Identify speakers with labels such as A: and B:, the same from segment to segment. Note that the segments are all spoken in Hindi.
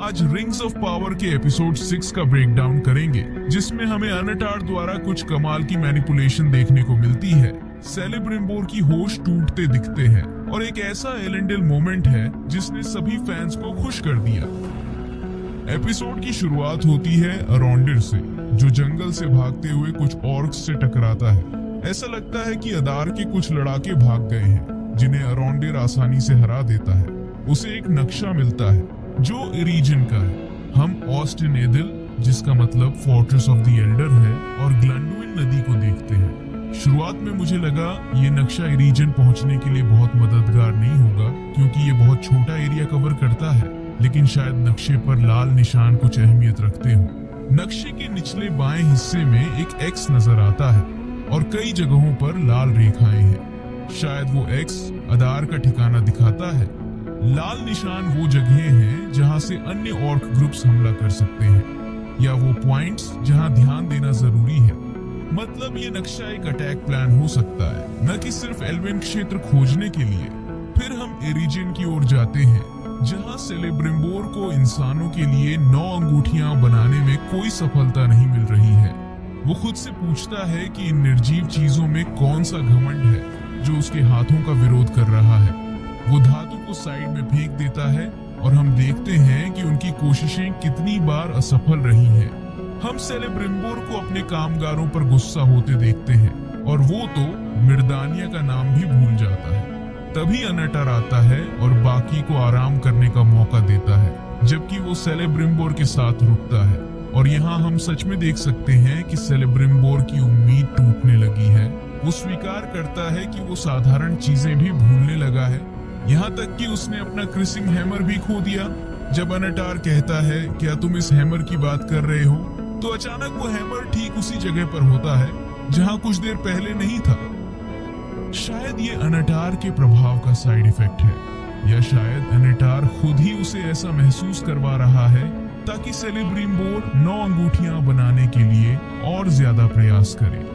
A: आज रिंग्स ऑफ पावर के एपिसोड 6 का ब्रेकडाउन करेंगे, जिसमें हमें अनाटार द्वारा कुछ कमाल की मैनिपुलेशन देखने को मिलती है। सेलेब्रिम्बोर की होश टूटते दिखते हैं और एक ऐसा एलेंडल मोमेंट है जिसने सभी फैंस को खुश कर दिया। एपिसोड की शुरुआत होती है अराउंडर से, जो जंगल से भागते हुए कुछ ऑर्क्स से टकराता है। ऐसा लगता है कि अदार के कुछ लड़ाके भाग गए हैं, जिन्हें अराउंडर आसानी से हरा देता है। उसे एक नक्शा मिलता है जो इरीजन का है। हम ऑस्टिन एदिल, जिसका मतलब फोर्ट्रेस ऑफ द एल्डर है, और ग्लंडुइन नदी को देखते हैं। शुरुआत में मुझे लगा ये नक्शा इरीजन पहुंचने के लिए बहुत मददगार नहीं होगा, क्योंकि ये बहुत छोटा एरिया कवर करता है, लेकिन शायद नक्शे पर लाल निशान कुछ अहमियत रखते हो। नक्शे के निचले बाएं हिस्से में एक एक्स नजर आता है और कई जगहों पर लाल रेखाएं हैं। शायद वो एक्स अदार का ठिकाना दिखाता है। लाल निशान वो जगहें हैं जहां से अन्य ऑर्क ग्रुप्स हमला कर सकते हैं, या वो पॉइंट्स जहां ध्यान देना जरूरी है। मतलब ये नक्शा एक अटैक प्लान हो सकता है, न कि सिर्फ एल्वेन क्षेत्र खोजने के लिए। फिर हम एरिजिन की ओर जाते हैं, जहां सेलेब्रिम्बोर को इंसानों के लिए 9 अंगूठियां बनाने में कोई सफलता नहीं मिल रही है। वो खुद से पूछता है कि इन निर्जीव चीजों में कौन सा घमंड है जो उसके हाथों का विरोध कर रहा है। वो धातु को साइड में फेंक देता है और हम देखते हैं कि उनकी कोशिशें कितनी बार असफल रही हैं। हम सेलेब्रिम्बोर को अपने कामगारों पर गुस्सा होते देखते हैं, और वो तो मिर्दानिया का नाम भी भूल जाता है। तभी अनाटार आता है और बाकी को आराम करने का मौका देता है, जबकि वो सेलेब्रिम्बोर के साथ रुकता है। और यहाँ हम सच में देख सकते हैं कि सेलेब्रिम्बोर की उम्मीद टूटने लगी है। वो स्वीकार करता है कि वो साधारण चीजें भी भूलने लगा है, यहाँ तक कि उसने अपना क्रिसिंग हैमर भी खो दिया। जब अनाटार कहता है क्या तुम इस हैमर की बात कर रहे हो, तो अचानक वो हैमर ठीक उसी जगह पर होता है जहाँ कुछ देर पहले नहीं था। शायद ये अनाटार के प्रभाव का साइड इफेक्ट है, या शायद अनाटार खुद ही उसे ऐसा महसूस करवा रहा है ताकि सेलेब्रिम्बोर 9 अंगूठियां बनाने के लिए और ज्यादा प्रयास करे।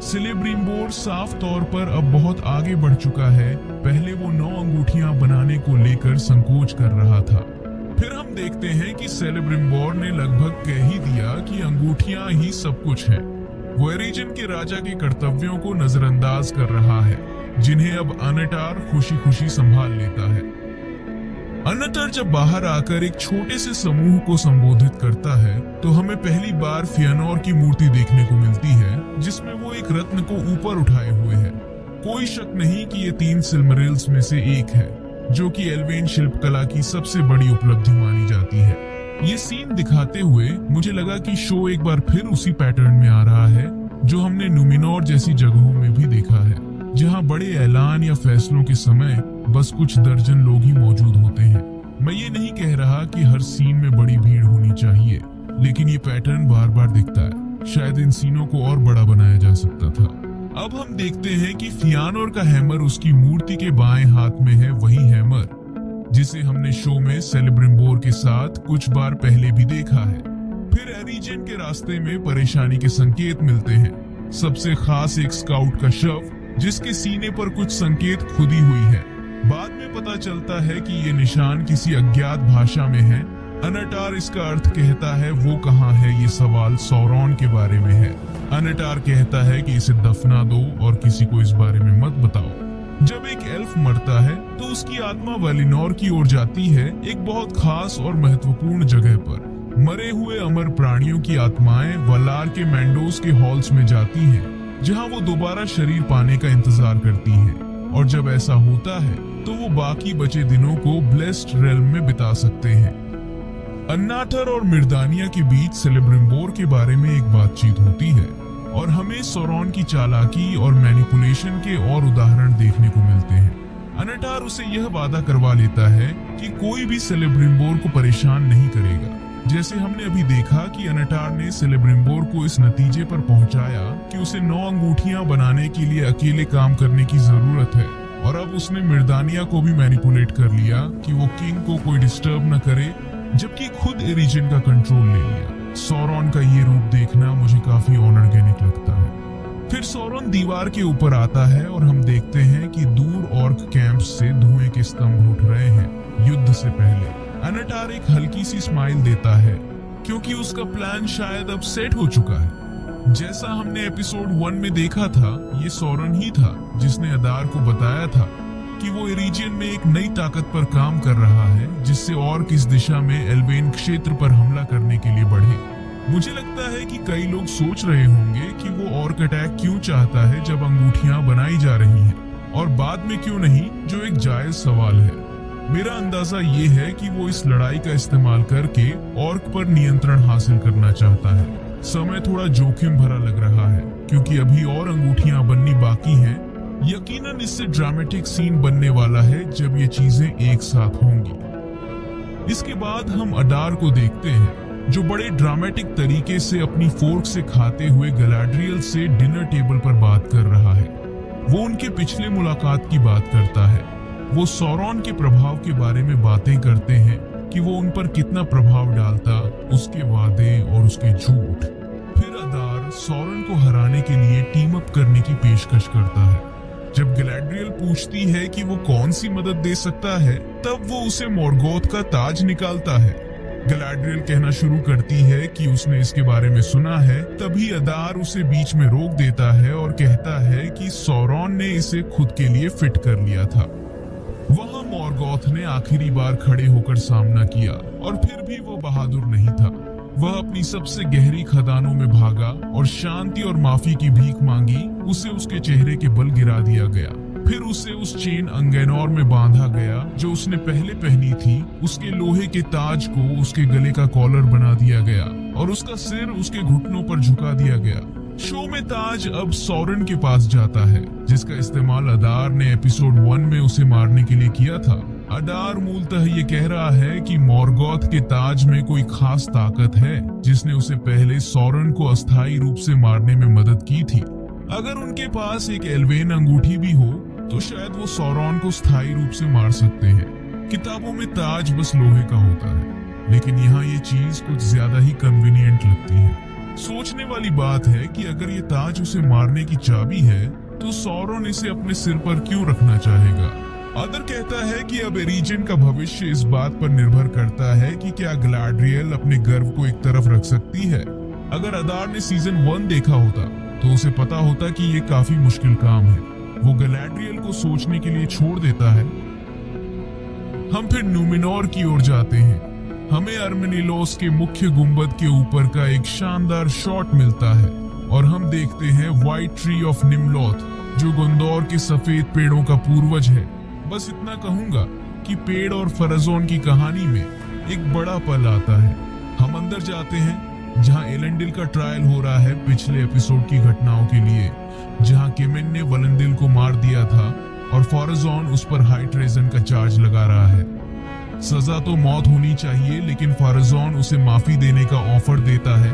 A: सेलेब्रिम्बोर साफ तौर पर अब बहुत आगे बढ़ चुका है। पहले वो 9 अंगूठियां बनाने को लेकर संकोच कर रहा था। फिर हम देखते हैं कि सेलेब्रिम्बोर ने लगभग कह ही दिया कि अंगूठियां ही सब कुछ है। वो एरिजन के राजा के कर्तव्यों को नजरअंदाज कर रहा है, जिन्हें अब अनाटार खुशी खुशी संभाल लेता है। अनाटार जब बाहर आकर एक छोटे से समूह को संबोधित करता है, तो हमें पहली बार फियानोर की मूर्ति देखने को मिलती है, जिसमें वो एक रत्न को ऊपर उठाए हुए है। कोई शक नहीं कि ये 3 सिल्मरिल्स में से एक है, जो कि एल्वेन शिल्पकला की सबसे बड़ी उपलब्धि मानी जाती है। ये सीन दिखाते हुए मुझे लगा कि शो एक बार फिर उसी पैटर्न में आ रहा है जो हमने नुमिनोर जैसी जगहों में भी देखा है, जहां बड़े ऐलान या फैसलों के समय बस कुछ दर्जन लोग ही मौजूद होते हैं। मैं ये नहीं कह रहा कि हर सीन में बड़ी भीड़ होनी चाहिए, लेकिन ये पैटर्न बार बार दिखता है। शायद इन सीनों को और बड़ा बनाया जा सकता था। अब हम देखते हैं कि फियानोर का हैमर उसकी मूर्ति के बाएं हाथ में है, वही हैमर जिसे हमने शो में सेलेब्रिम्बोर के साथ कुछ बार पहले भी देखा है। फिर एरिजन के रास्ते में परेशानी के संकेत मिलते हैं। सबसे खास एक स्काउट का शव, जिसके सीने पर कुछ संकेत खुदी हुई है। बाद में पता चलता है कि ये निशान किसी अज्ञात भाषा में है। अनाटार इसका अर्थ कहता है वो कहाँ है। ये सवाल सौरॉन के बारे में है। अनाटार कहता है कि इसे दफना दो और किसी को इस बारे में मत बताओ। जब एक एल्फ मरता है तो उसकी आत्मा वैलिनोर की ओर जाती है, एक बहुत खास और महत्वपूर्ण जगह पर। मरे हुए अमर प्राणियों की आत्माएं वलार के मैंडोस के हॉल्स में जाती हैं, जहां वो दोबारा शरीर पाने का इंतजार करती हैं। और जब ऐसा होता है तो वो बाकी बचे दिनों को ब्लेस्ड रेल्म में बिता सकते हैं। अनाटार और मिर्दानिया के बीच सेलेब्रिम्बोर के बारे में एक बातचीत होती है, और हमें सौरॉन की चालाकी और मैनिपुलेशन के और उदाहरण देखने को मिलते हैं। अनाटार उसे यह वादा करवा लेता है कि कोई भी सेलेब्रिम्बोर को परेशान नहीं करेगा। जैसे हमने अभी देखा कि अनाटार ने सेलेब्रिम्बोर को इस नतीजे पर पहुंचाया कि उसे 9 अंगूठियां बनाने के लिए अकेले काम करने की जरूरत है, और अब उसने मिर्दानिया को भी मैनिपुलेट कर लिया कि वो किंग को कोई डिस्टर्ब न करे, जबकि खुद एरिजन का कंट्रोल ले लिया। सौरॉन का ये रूप देखना मुझे काफी ऑर्गेनिक लगता है। फिर सौरॉन दीवार के ऊपर आता है और हम देखते हैं कि दूर ऑर्क कैंप से धुएं के स्तंभ उठ रहे हैं। युद्ध से पहले अनाटार एक हल्की सी स्माइल देता है क्योंकि उसका प्लान शायद अब सेट हो चुका है। जैसा हमने एपिसोड 1 में देखा था, ये सौरन ही था जिसने अदार को बताया था कि वो एरिजियन में एक नई ताकत पर काम कर रहा है जिससे और किस दिशा में एल्वेन क्षेत्र पर हमला करने के लिए बढ़े। मुझे लगता है कि कई लोग सोच रहे होंगे कि वो ऑर्क अटैक क्यों चाहता है जब अंगूठियां बनाई जा रही हैं और बाद में क्यों नहीं, जो एक जायज सवाल है। मेरा अंदाजा ये है कि वो इस लड़ाई का इस्तेमाल करके ऑर्क पर नियंत्रण हासिल करना चाहता है। समय थोड़ा जोखिम भरा लग रहा है क्योंकि अभी और अंगूठियां बननी बाकी हैं। यकीनन इससे ड्रामेटिक सीन बनने वाला है जब ये चीजें एक साथ होंगी। इसके बाद हम अडार को देखते हैं जो बड़े ड्रामेटिक तरीके से अपनी फोर्क से खाते हुए गैलाड्रियल से डिनर टेबल पर बात कर रहा है। वो उनके पिछले मुलाकात की बात करता है। वो सौरन के प्रभाव के बारे में बातें करते हैं कि वो उन पर कितना प्रभाव डालता, उसके वादे और उसके झूठ। फिर अदार सौरन को हराने के लिए टीम अप करने की पेशकश करता है। जब गैलाड्रियल पूछती है कि वो कौन सी मदद दे सकता है, तब वो उसे मॉर्गोथ का ताज निकालता है। गैलाड्रियल कहना शुरू करती है कि उसने इसके बारे में सुना है। तभी अदार उसे बीच में रोक देता है और कहता है कि सौरन ने इसे खुद के लिए फिट कर लिया था। वहां मॉर्गोथ ने आखिरी बार खड़े होकर सामना किया और फिर भी वो बहादुर नहीं था। वह अपनी सबसे गहरी खदानों में भागा और शांति और माफी की भीख मांगी। उसे उसके चेहरे के बल गिरा दिया गया। फिर उसे उस चेन अंगेनोर में बांधा गया जो उसने पहले पहनी थी। उसके लोहे के ताज को उसके गले का कॉलर बना दिया गया और उसका सिर उसके घुटनों पर झुका दिया गया। शो में ताज अब सौरन के पास जाता है जिसका इस्तेमाल अदार ने एपिसोड 1 में उसे मारने के लिए किया था। अडार मूलतः ये कह रहा है कि मॉर्गोथ के ताज में कोई खास ताकत है जिसने उसे पहले सौरन को अस्थायी रूप से मारने में मदद की थी। अगर उनके पास एक एल्वेन अंगूठी भी हो तो शायद वो सौरन को स्थायी रूप से मार सकते हैं। किताबों में ताज बस लोहे का होता है, लेकिन यहाँ ये चीज कुछ ज्यादा ही कन्वीनियंट लगती है। सोचने वाली बात है कि अगर ये ताज उसे मारने की चाबी है तो सौरन इसे अपने सिर पर क्यों रखना चाहेगा। अदर कहता है कि अब एरिजियन का भविष्य इस बात पर निर्भर करता है कि क्या गैलाड्रियल अपने गर्व को एक तरफ रख सकती है। अगर अदार ने सीजन 1 देखा होता तो उसे पता होता कि ये काफी मुश्किल काम है। वो गैलाड्रियल को सोचने के लिए छोड़ देता है। हम फिर न्यूमेनोर की ओर जाते हैं। हमें अर्मेनिलोस के मुख्य गुंबद के ऊपर का एक शानदार शॉट मिलता है और हम देखते हैं व्हाइट ट्री ऑफ निम्लोथ जो गुंदौर के सफेद पेड़ों का पूर्वज है। बस इतना कहूंगा कि पेड़ और फराजोन की कहानी में एक बड़ा पल आता है। हम अंदर जाते हैं जहां एलेंडिल का ट्रायल हो रहा है पिछले एपिसोड की घटनाओं के लिए, जहां केमेन ने वलंदिल को मार दिया था और फराजोन उस पर हाई ट्रेजन का चार्ज लगा रहा है। सजा तो मौत होनी चाहिए, लेकिन फराजोन उसे माफी देने का ऑफर देता है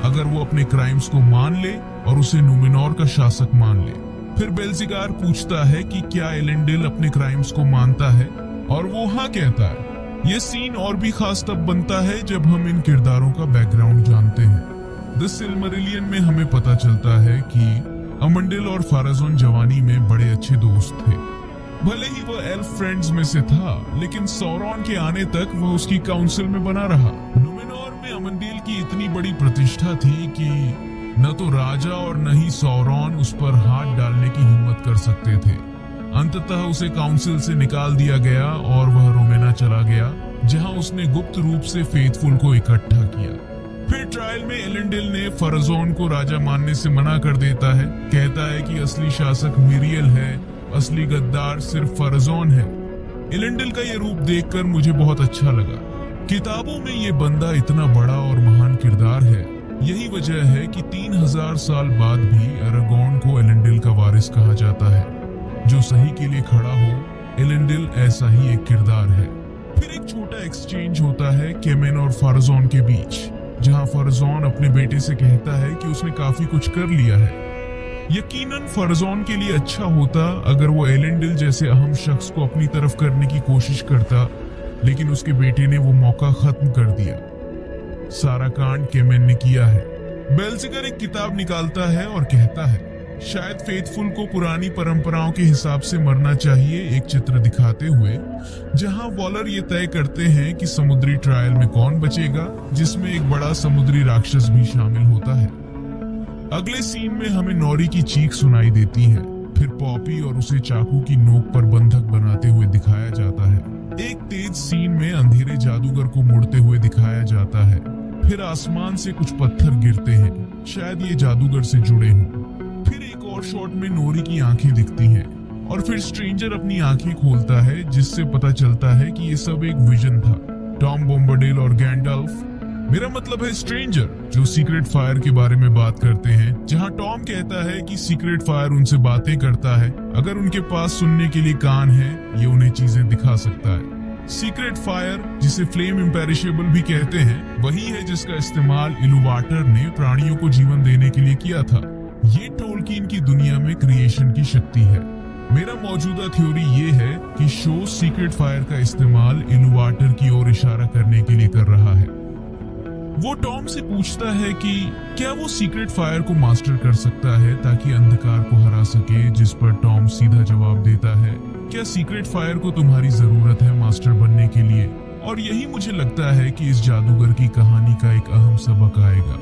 A: अगर वो अपने क्राइम्स को मान ले और उसे न्यूमेनोर का शासक मान ले। फिर बेल्जिगार पूछता है कि क्या एलेंडिल अपने क्राइम्स को मानता है और वो हाँ कहता है। ये सीन और भी खास तब बनता है जब हम इन किरदारों का बैकग्राउंड जानते हैं। द सिल्मरिलियन में हमें पता चलता है कि अमंडिल और फराजोन जवानी में बड़े अच्छे दोस्त थे। भले ही वह एल्फ फ्रेंड्स में से था, लेकिन सौरन के आने तक वह उसकी काउंसिल में बना रहा। न्यूमेनोर में अमंडिल की इतनी बड़ी प्रतिष्ठा थी कि न तो राजा और न ही सौरन उस पर हाथ डालने की हिम्मत कर सकते थे। अंततः उसे काउंसिल से निकाल दिया गया और वह रोमेना चला गया, जहां उसने गुप्त रूप से फेथफुल को इकट्ठा किया। फिर ट्रायल में एलेंडिल ने फराजोन को राजा मानने से मना कर देता है। कहता है कि असली शासक मिरियल है, असली गद्दार सिर्फ फराजोन है। एलेंडिल का ये रूप देखकर मुझे बहुत अच्छा लगा। किताबों में ये बंदा इतना बड़ा और महान किरदार है। यही वजह है कि 3000 साल बाद भी अरागोन को एलेंडिल का वारिस कहा जाता है। जो सही के लिए खड़ा हो, एलेंडिल ऐसा ही एक किरदार है। फिर एक छोटा एक्सचेंज होता है केमेन और फराजोन के बीच, जहां फराजोन अपने बेटे से कहता है कि उसने काफी कुछ कर लिया है। यकीनन फराजोन के लिए अच्छा होता अगर वो एलेंडिल जैसे अहम शख्स को अपनी तरफ करने की कोशिश करता, लेकिन उसके बेटे ने वो मौका खत्म कर दिया। सारा कांड केमेन ने किया है। बेल्जिगर एक किताब निकालता है और कहता है शायद फेथफुल को पुरानी परंपराओं के हिसाब से मरना चाहिए, एक चित्र दिखाते हुए जहां वॉलर ये तय करते हैं कि समुद्री ट्रायल में कौन बचेगा, जिसमें एक बड़ा समुद्री राक्षस भी शामिल होता है। अगले सीन में हमें नॉरी की चीख सुनाई देती है, फिर पॉपी और उसे चाकू की नोक पर बंधक बनाते हुए दिखाया जाता है। एक तेज सीन में अंधेरे जादूगर को मुड़ते हुए दिखाया जाता है, फिर आसमान से कुछ पत्थर गिरते हैं, शायद ये जादूगर से जुड़े हों। फिर एक और शॉट में नोरी की आंखें दिखती हैं और फिर स्ट्रेंजर अपनी आंखें खोलता है, जिससे पता चलता है कि ये सब एक विजन था। टॉम बॉम्बाडेल और गैंडल्फ, मेरा मतलब है स्ट्रेंजर, जो सीक्रेट फायर के बारे में बात करते हैं, जहां टॉम कहता है कि सीक्रेट फायर उनसे बातें करता है, अगर उनके पास सुनने के लिए कान है, ये उन्हें चीजें दिखा सकता है। सीक्रेट फायर, जिसे फ्लेम इम्पेरिशेबल भी कहते हैं, वही है जिसका इस्तेमाल इलुवाटर ने प्राणियों को जीवन देने के लिए किया था। ये टोल्किन की दुनिया में क्रिएशन की शक्ति है। मेरा मौजूदा थ्योरी ये है कि शो सीक्रेट फायर का इस्तेमाल इलुवाटर की ओर इशारा करने के लिए कर रहा है। वो टॉम से पूछता है कि क्या वो सीक्रेट फायर को मास्टर कर सकता है ताकि अंधकार को हरा सके, जिस पर टॉम सीधा जवाब देता है, क्या सीक्रेट फायर को तुम्हारी जरूरत है मास्टर बनने के लिए? और यही मुझे लगता है कि इस जादूगर की कहानी का एक अहम सबक आएगा।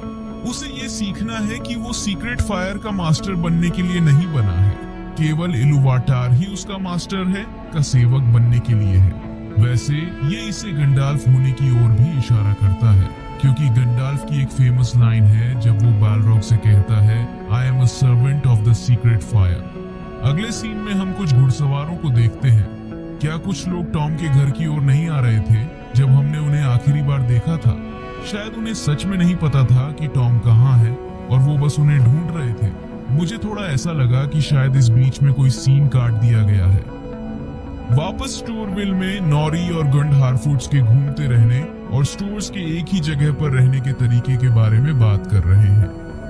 A: उसे ये सीखना है कि वो सीक्रेट फायर का मास्टर बनने के लिए नहीं बना है, केवल इलुवाटार ही उसका मास्टर है का सेवक बनने के लिए है। वैसे ये इसे गंडाल्फ होने की ओर भी इशारा करता है, क्योंकि गंडाल्फ की एक फेमस लाइन है जब वो बालरॉग से कहता है, I am a servant of the secret fire. अगले सीन में हम कुछ घुड़सवारों को देखते हैं। क्या कुछ लोग टॉम के घर की ओर नहीं आ रहे थे जब हमने उन्हें आखिरी बार देखा था? शायद उन्हें सच में नहीं पता था कि टॉम कहाँ है और वो बस उन्हें ढूंढ रहे थे। मुझे थोड़ा ऐसा लगा कि शायद इस बीच में कोई सीन काट दिया गया है। वापस स्टोरविल में नॉरी और गंड हारफूड्स के घूमते रहने और स्टोर्स के एक ही जगह पर रहने के तरीके के बारे में बात कर रहे हैं।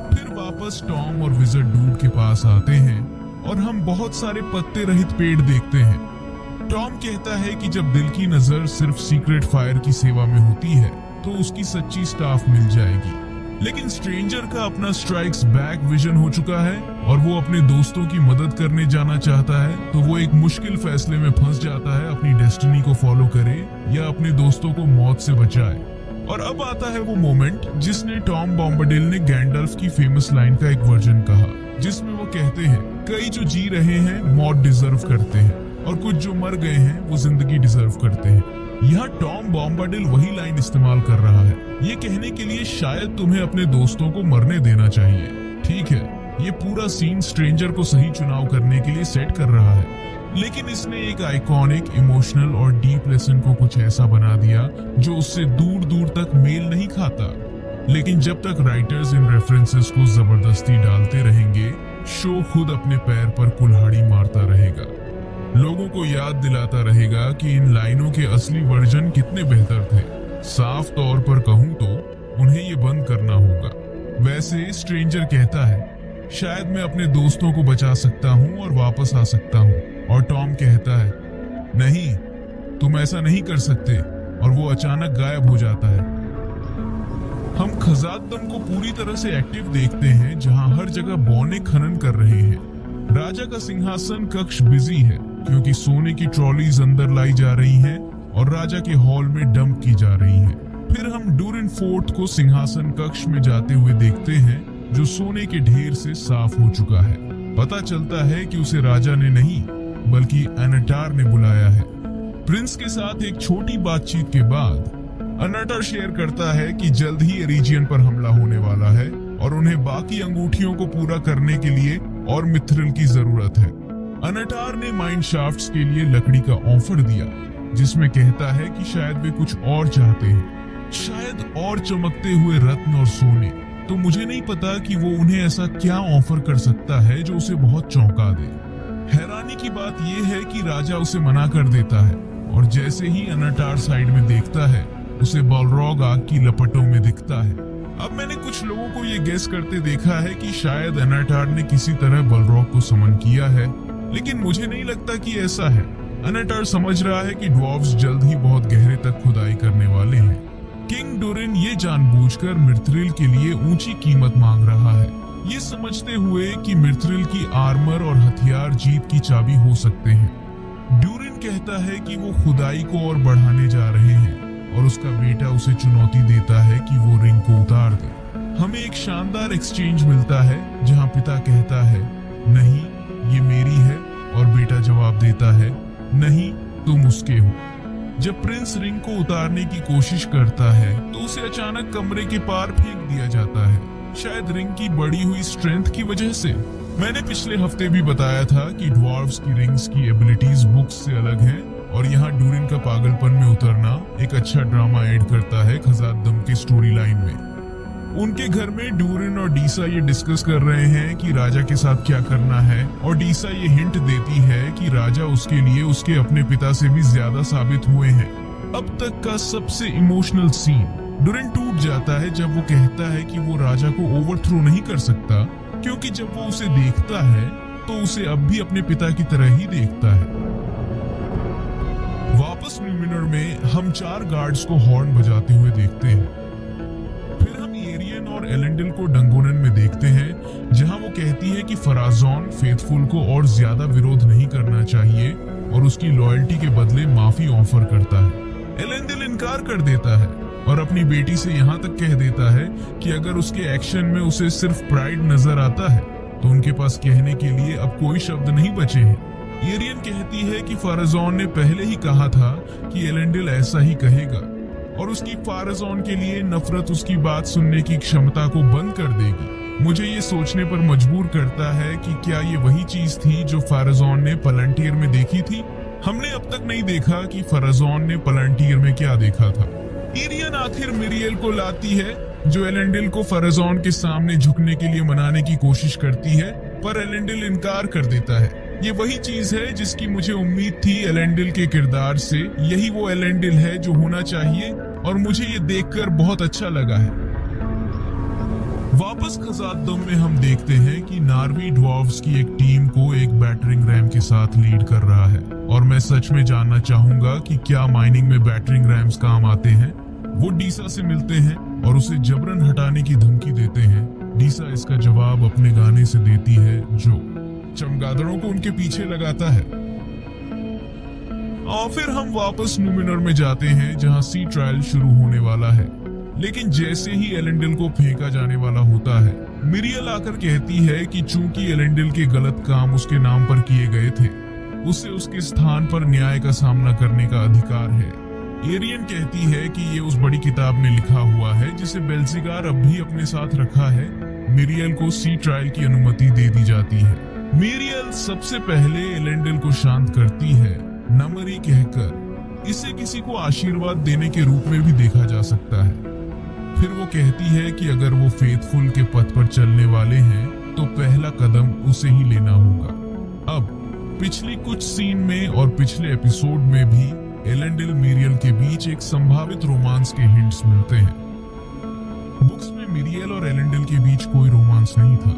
A: फिर वापस टॉम और विज़र्ड डूड के पास आते हैं और हम बहुत सारे पत्ते रहित पेड़ देखते हैं। टॉम कहता है कि जब दिल की नजर सिर्फ सीक्रेट फायर की सेवा में होती है तो उसकी सच्ची स्टाफ मिल जाएगी। लेकिन स्ट्रेंजर का अपना स्ट्राइक्स बैक विजन हो चुका है और वो अपने दोस्तों की मदद करने जाना चाहता है, तो वो एक मुश्किल फैसले में फंस जाता है, अपनी डेस्टिनी को फॉलो करे या अपने दोस्तों को मौत से बचाए। और अब आता है वो मोमेंट जिसने टॉम बॉम्बाडेल ने गैंडल्फ की फेमस लाइन का एक वर्जन कहा, जिसमें वो कहते हैं, कई जो जी रहे हैं मौत डिजर्व करते हैं और कुछ जो मर गए हैं वो जिंदगी डिजर्व करते हैं। यहाँ टॉम बॉम्बाडेल वही लाइन इस्तेमाल कर रहा है, ये कहने के लिए शायद तुम्हें अपने दोस्तों को मरने देना चाहिए। ठीक है, ये पूरा सीन स्ट्रेंजर को सही चुनाव करने के लिए सेट कर रहा है, लेकिन इसने एक आइकॉनिक, इमोशनल और डीप लेसन को कुछ ऐसा बना दिया जो उससे दूर दूर तक मेल नहीं खाता। लेकिन जब तक राइटर्स इन रेफरेंसेस को जबरदस्ती डालते रहेंगे, शो खुद अपने पैर पर कुल्हाड़ी मारता रहेगा, लोगों को याद दिलाता रहेगा कि इन लाइनों के असली वर्जन कितने बेहतर थे। साफ तौर पर कहूं तो उन्हें ये बंद करना होगा। वैसे स्ट्रेंजर कहता है, शायद मैं अपने दोस्तों को बचा सकता हूं और वापस आ सकता हूं, और टॉम कहता है, नहीं, तुम ऐसा नहीं कर सकते, और वो अचानक गायब हो जाता है। हम खजादम को पूरी तरह से एक्टिव देखते हैं, जहां हर जगह बौने खनन कर रहे हैं। राजा का सिंहासन कक्ष बिजी है क्योंकि सोने की ट्रॉलीज अंदर लाई जा रही हैं और राजा के हॉल में डंप की जा रही हैं। फिर हम डूरिन फोर्ट को सिंहासन कक्ष में जाते हुए देखते हैं, जो सोने के ढेर से साफ हो चुका है। पता चलता है कि उसे राजा ने नहीं बल्कि एनाटार ने बुलाया है। प्रिंस के साथ एक छोटी बातचीत के बाद एनाटार शेयर करता है कि जल्द ही एरिजियन पर हमला होने वाला है और उन्हें बाकी अंगूठियों को पूरा करने के लिए और मिथ्रिल की जरूरत है। एनाटार ने माइंड शाफ्ट्स के लिए लकड़ी का ऑफर दिया, जिसमें कहता है कि शायद वे कुछ और चाहते हैं, शायद और चमकते हुए रत्न और सोने। तो मुझे नहीं पता कि वो उन्हें ऐसा क्या ऑफर कर सकता है जो उसे बहुत चौंका दे। हैरानी की बात यह है कि राजा उसे मना कर देता है और जैसे ही एनाटार साइड में देखता है, उसे बालरॉग आग की लपटों में दिखता है। अब मैंने कुछ लोगों को ये गेस करते देखा है कि शायद एनाटार ने किसी तरह बालरॉग को समन किया है, लेकिन मुझे नहीं लगता कि ऐसा है। एनाटार समझ रहा है कि ड्वार्फ्स जल्द ही बहुत गहरे तक खुदाई करने वाले हैं। किंग डूरिन ये जानबूझकर मिथ्रिल के लिए ऊंची कीमत मांग रहा है, ये समझते हुए कि मिथ्रिल की आर्मर और हथियार जीत की चाबी हो सकते हैं। ड्यूरिन कहता है कि वो खुदाई को और बढ़ाने जा रहे हैं और उसका बेटा उसे चुनौती देता है कि वो रिंग को उतार दे। हमें एक शानदार एक्सचेंज मिलता है जहां पिता कहता है नहीं ये मेरी है और बेटा जवाब देता है नहीं तुम उसके हो। जब प्रिंस रिंग को उतारने की कोशिश करता है तो उसे अचानक कमरे के पार फेंक दिया जाता है, शायद रिंग की बढ़ी हुई स्ट्रेंथ की वजह से। मैंने पिछले हफ्ते भी बताया था कि ड्वार्फ्स की रिंग्स की एबिलिटीज बुक्स से अलग हैं और यहाँ ड्यूरिन का पागलपन में उतरना एक अच्छा ड्रामा ऐड करता है खजादम की स्टोरी लाइन में। उनके घर में ड्यूरिन और डीसा ये डिस्कस कर रहे हैं कि राजा के साथ क्या करना है और डीसा ये हिंट देती है कि राजा उसके लिए उसके अपने पिता से भी ज्यादा साबित हुए हैं। अब तक का सबसे इमोशनल सीन। ड्यूरिन टूट जाता है जब वो कहता है कि वो राजा को ओवरथ्रो नहीं कर सकता क्योंकि जब वो उसे देखता है तो उसे अब भी अपने पिता की तरह ही देखता है। वापस न्यूमिनर में हम 4 गार्ड्स को हॉर्न बजाते हुए देखते हैं। फिर हम एरियन और एलेंडिल को डंगोनन में देखते हैं जहां वो कहती है कि फराजॉन फेथफुल को और ज्यादा विरोध नहीं करना चाहिए और उसकी लॉयल्टी के बदले माफी ऑफर करता है। एलेंडिल इनकार कर देता है और अपनी बेटी से यहाँ तक कह देता है कि अगर उसके एक्शन में उसे सिर्फ प्राइड नजर आता है तो उनके पास कहने के लिए अब कोई शब्द नहीं बचे हैं। एरियन कहती है कि फाराजॉन ने पहले ही कहा था कि एलेंडिल ऐसा ही कहेगा और उसकी फाराजॉन के लिए नफरत उसकी बात सुनने की क्षमता को बंद कर देगी। मुझे ये सोचने पर मजबूर करता है कि क्या ये वही चीज थी जो फाराजॉन ने पलंटियर में देखी थी। हमने अब तक नहीं देखा कि फाराजॉन ने पलंटियर में क्या देखा था। एरियन आखिर मिरियल को लाती है जो एलेंडिल को फाराजॉन के सामने झुकने के लिए मनाने की कोशिश करती है, पर एलेंडिल इनकार कर देता है। ये वही चीज है जिसकी मुझे उम्मीद थी एलेंडिल के किरदार से। यही वो एलेंडिल है जो होना चाहिए और मुझे ये देखकर बहुत अच्छा लगा है। वापस खजादम में हम देखते हैं कि नार्वी ड्वार्फ्स की एक टीम को एक बैटरिंग रैम के साथ लीड कर रहा है और मैं सच में जानना चाहूंगा कि क्या माइनिंग में बैटरिंग रैम्स काम आते हैं। वो डीसा से मिलते हैं और उसे जबरन हटाने की धमकी देते हैं। डीसा इसका जवाब अपने गाने से देती है जो चमगादड़ों को उनके पीछे लगाता है। और फिर हम वापस न्यूमिनर में जाते हैं जहां सी ट्रायल शुरू होने वाला है, लेकिन जैसे ही एलेंडिल को फेंका जाने वाला होता है मिरियल आकर कहती है कि चूंकि एलेंडिल के गलत काम उसके नाम पर किए गए थे उसे उसके स्थान पर न्याय का सामना करने का अधिकार है। एरियन कहती है कि ये उस बड़ी किताब में लिखा हुआ है जिसे बेल्जिगार अब भी अपने साथ रखा है। मिरियल को सी ट्रायल की अनुमति दे दी जाती है। मिरियल सबसे पहले एलेंडिल को शांत करती है, नमरी कहकर। इसे किसी को आशीर्वाद देने के रूप में भी देखा जा सकता है। फिर वो कहती है कि अगर वो फेथफुल के पथ पर चलने वाले हैं तो पहला कदम उसे ही लेना होगा। अब पिछली कुछ सीन में और पिछले एपिसोड में भी एलेंडिल मिरियल के बीच एक संभावित रोमांस के हिंट्स मिलते हैं। बुक्स में मिरियल और एलेंडिल के बीच कोई रोमांस नहीं था।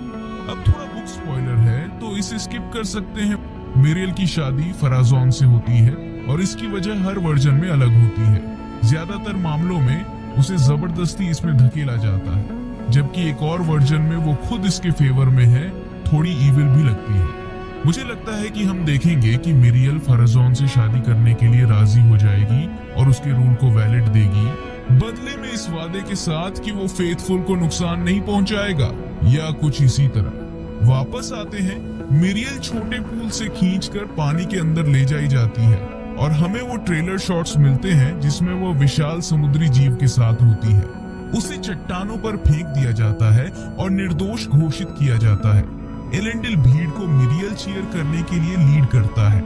A: अब थोड़ा बुक स्पॉइलर है तो इसे स्किप कर सकते हैं। मिरियल की शादी फराजॉन से होती है और इसकी वजह हर वर्जन में अलग होती है। ज्यादातर मामलों में उसे जबरदस्ती इसमें धकेला जाता है, जबकि एक और वर्जन में वो खुद इसके फेवर में है। थोड़ी इविल भी लगती है। मुझे लगता है कि हम देखेंगे कि मिरियल फाराजॉन से शादी करने के लिए राजी हो जाएगी और उसके रूल को वैलिड देगी, बदले में इस वादे के साथ कि वो फेथफुल को नुकसान नहीं पहुंचाएगा या कुछ इसी तरह। वापस आते हैं, मिरियल छोटे पूल से खींचकर पानी के अंदर ले जाई जाती है और हमें वो ट्रेलर शॉट्स मिलते हैं जिसमें वो विशाल समुद्री जीव के साथ होती है। उसे चट्टानों पर फेंक दिया जाता है और निर्दोष घोषित किया जाता है। एलेंडिल भीड़ को मिरियल चीयर करने के लिए लीड करता है।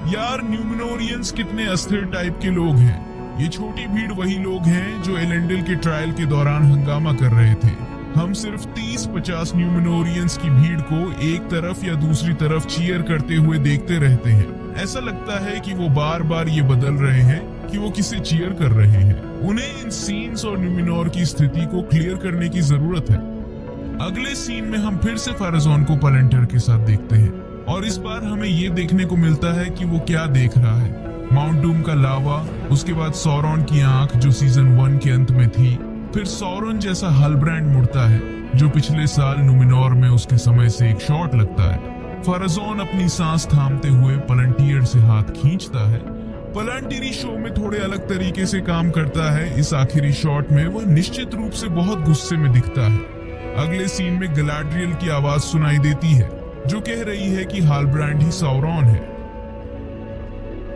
A: यार, न्यूमिनोरियंस कितने अस्थिर टाइप के लोग हैं। ये छोटी भीड़ वही लोग हैं जो एलेंडिल के ट्रायल के दौरान हंगामा कर रहे थे। हम सिर्फ 30-50 न्यूमिनोरियंस की भीड़ को एक तरफ या दूसरी तरफ चीयर करते हुए देखते रहते हैं। ऐसा लगता है कि वो बार बार ये बदल रहे हैं कि वो किसे चीयर कर रहे हैं। उन्हें इन सीन्स और न्यूमिनोर की स्थिति को क्लियर करने की जरूरत है। अगले सीन में हम फिर से फाराजॉन को पलंटर के साथ देखते हैं और इस बार हमें ये देखने को मिलता है कि वो क्या देख रहा है। माउंट डूम का लावा, उसके बाद सौरॉन की आंख जो सीजन 1 के अंत में थी, फिर सौरॉन जैसा हलब्रांड मुड़ता है जो पिछले साल नुमिनोर में उसके समय से एक शॉट लगता है। फराजोन अपनी सांस थामते हुए पलंटियर से हाथ खींचता है। पलंटियरी शो में थोड़े अलग तरीके से काम करता है। इस आखिरी शॉट में वह निश्चित रूप से बहुत गुस्से में दिखता है। अगले सीन में गैलाड्रियल की आवाज सुनाई देती है जो कह रही है कि हालब्रांड ही सौरॉन है।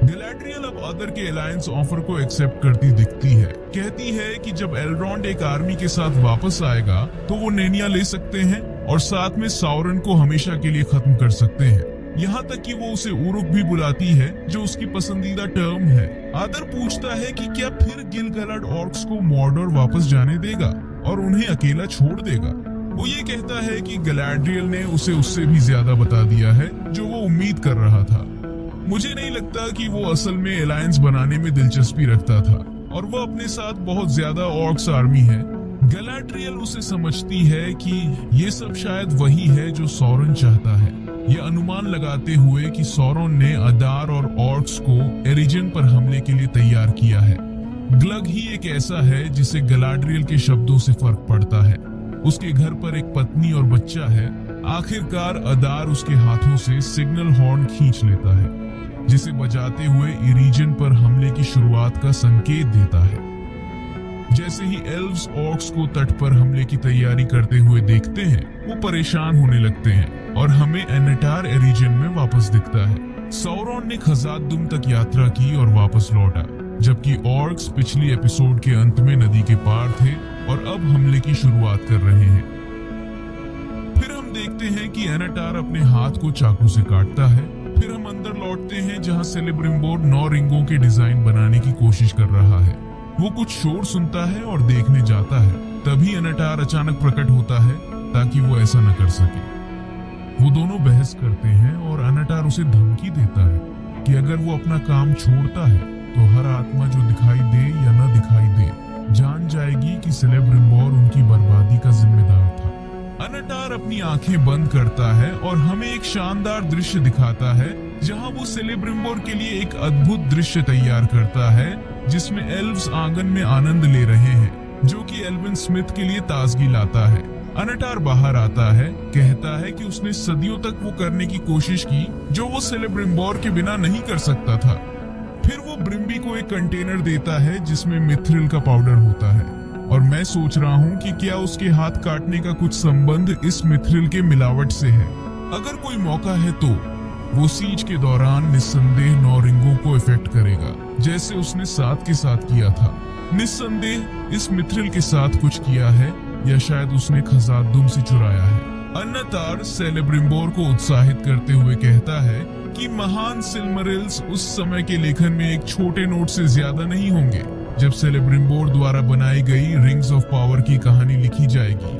A: गैलाड्रियल अब अदर के अलायंस ऑफर को एक्सेप्ट करती दिखती है। कहती है कि जब एल्रोंड एक आर्मी के साथ वापस आएगा तो वो नेनिया ले सकते हैं और साथ में सौरन को हमेशा के लिए खत्म कर सकते हैं। यहाँ तक कि वो उसे उरुक भी बुलाती है जो उसकी पसंदीदा टर्म है। आदर पूछता है कि क्या फिर गिल-गलाड ऑर्क्स को मॉर्डोर वापस जाने देगा और उन्हें अकेला छोड़ देगा। वो ये कहता है कि गैलाड्रियल ने उसे उससे भी ज्यादा बता दिया है जो वो उम्मीद कर रहा था। मुझे नहीं लगता कि वो असल में अलायंस बनाने में दिलचस्पी रखता था और वो अपने साथ बहुत ज्यादा ऑर्क्स आर्मी है। गैलाड्रियल उसे समझती है कि ये सब शायद वही है जो सौरन चाहता है। ये अनुमान लगाते हुए कि सौरन ने अदार और ऑर्क्स को एरिजन पर हमले के लिए तैयार किया है। ग्लग ही एक ऐसा है जिसे गैलाड्रियल के शब्दों से फर्क पड़ता है। उसके घर पर एक पत्नी और बच्चा है। आखिरकार अदार उसके हाथों से सिग्नल हॉर्न खींच लेता है जिसे बजाते हुए इरीजन पर हमले की शुरुआत का संकेत देता है। जैसे ही एल्व्स ऑर्क्स को तट पर हमले की तैयारी करते हुए देखते हैं वो परेशान होने लगते हैं और हमें एनेटार एरिजन में वापस दिखता है। सौरॉन ने खजात-दुम तक यात्रा की और वापस लौटा, जबकि ऑर्क्स पिछली एपिसोड के अंत में नदी के पार थे और अब हमले की शुरुआत कर रहे हैं। फिर हम देखते हैं कि एनेटार अपने हाथ को चाकू से काटता है। फिर हम अंदर लौटते हैं जहां सेलेब्रिम्बोर 9 रिंगों के डिजाइन बनाने की कोशिश कर रहा है। वो कुछ शोर सुनता है और देखने जाता है। तभी एनेटार अचानक प्रकट होता है ताकि वो ऐसा न कर सके। वो दोनों बहस करते हैं और एनेटार उसे धमकी देता है कि अगर वो अपना काम छोड़ता है तो हर आत्मा जो दिखाई दे या न दिखाई दे जान जाएगी कि सेलेब्रिम्बोर उनकी बर्बादी का जिम्मेदार था। एनेटार अपनी आंखें बंद करता है और हमें एक शानदार दृश्य दिखाता है जहां वो सेलेब्रिम्बोर के लिए एक अद्भुत दृश्य तैयार करता है जिसमें एल्व्स आंगन में आनंद ले रहे हैं जो कि एल्विन स्मिथ के लिए ताजगी लाता है। एनेटार बाहर आता है, कहता है कि उसने सदियों तक वो करने की कोशिश की जो वो सेलेब्रिम्बोर के बिना नहीं कर सकता था। फिर वो ब्रिम्बी को एक कंटेनर देता है जिसमें मिथ्रिल का पाउडर होता है और मैं सोच रहा हूँ कि क्या उसके हाथ काटने का कुछ संबंध इस मिथ्रिल के मिलावट से है। अगर कोई मौका है तो वो सीज के दौरान निस्संदेह 9 रिंगों को इफेक्ट करेगा जैसे उसने 7 के साथ किया था। निस्संदेह इस मिथ्रिल के साथ कुछ किया है या शायद उसने खजात-दुम से चुराया है। एनेटार सेलेब्रिम्बोर को उत्साहित करते हुए कहता है कि महान सिल्मरिल्स उस समय के लेखन में एक छोटे नोट से ज्यादा नहीं होंगे। जब सेलेब्रिम्बोर द्वारा बनाई गई रिंग्स ऑफ पावर की कहानी लिखी जाएगी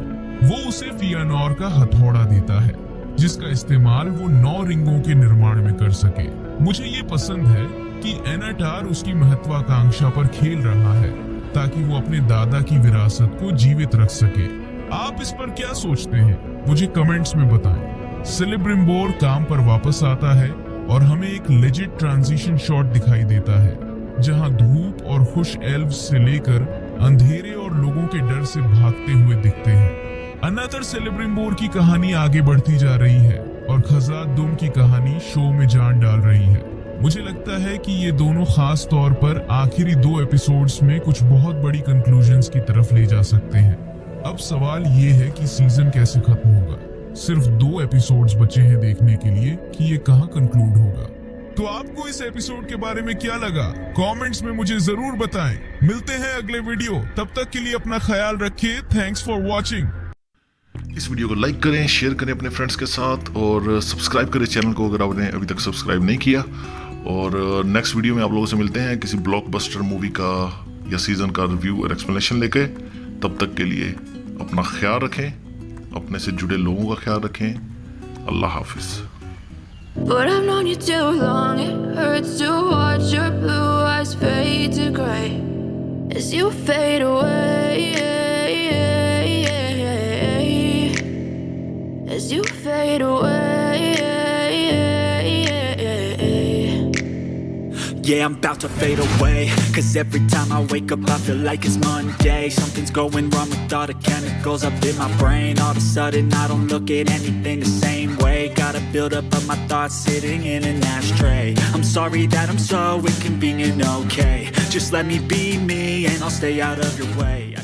A: वो उसे फियानोर का हथौड़ा देता है जिसका इस्तेमाल वो 9 रिंगों के निर्माण में कर सके। मुझे ये पसंद है कि एनेटार उसकी महत्वाकांक्षा पर खेल रहा है ताकि वो अपने दादा की विरासत को जीवित रख सके। आप इस पर क्या सोचते हैं मुझे कमेंट्स में बताएं। सेलेब्रिम्बोर काम पर वापस आता है और हमें एक लेजिट ट्रांजिशन शॉट दिखाई देता है जहां धूप और खुश एल्व्स से लेकर अंधेरे और लोगों के डर से भागते हुए दिखते हैं। अनदर सेलेब्रिम्बोर की कहानी आगे बढ़ती जा रही है और खजात-दुम की कहानी शो में जान डाल रही है। मुझे लगता है कि ये दोनों खास तौर पर आखिरी 2 एपिसोड्स में कुछ बहुत बड़ी कंक्लूजन्स की तरफ ले जा सकते हैं। अब सवाल ये है कि सीजन कैसे खत्म होगा। सिर्फ 2 एपिसोड्स बचे हैं देखने के लिए कि ये कहाँ कंक्लूड होगा। तो आपको इस एपिसोड के बारे में क्या लगा कमेंट्स में मुझे जरूर बताएं। मिलते हैं अगले वीडियो, तब तक के लिए अपना ख्याल रखिए। Thanks for watching.
B: इस वीडियो को लाइक करें, शेयर करें अपने फ्रेंड्स के साथ और सब्सक्राइब करें चैनल को अगर आपने अभी तक सब्सक्राइब नहीं किया। और नेक्स्ट वीडियो में आप लोगों से मिलते हैं किसी ब्लॉकबस्टर मूवी का या सीजन का रिव्यू और एक्सप्लेनेशन लेके। तब तक के लिए अपना ख्याल रखें, अपने से जुड़े लोगों का ख्याल रखें। अल्लाह हाफिज।
C: But I've known you too long, it hurts to watch your blue eyes fade to gray as you fade away, as you fade away.
D: Yeah, I'm about to fade away, cause every time I wake up I feel like it's Monday. Something's going wrong with all the chemicals up in my brain. All of a sudden I don't look at anything the same way. Gotta build up of my thoughts sitting in an ashtray. I'm sorry that I'm so inconvenient, okay. Just let me be me and I'll stay out of your way.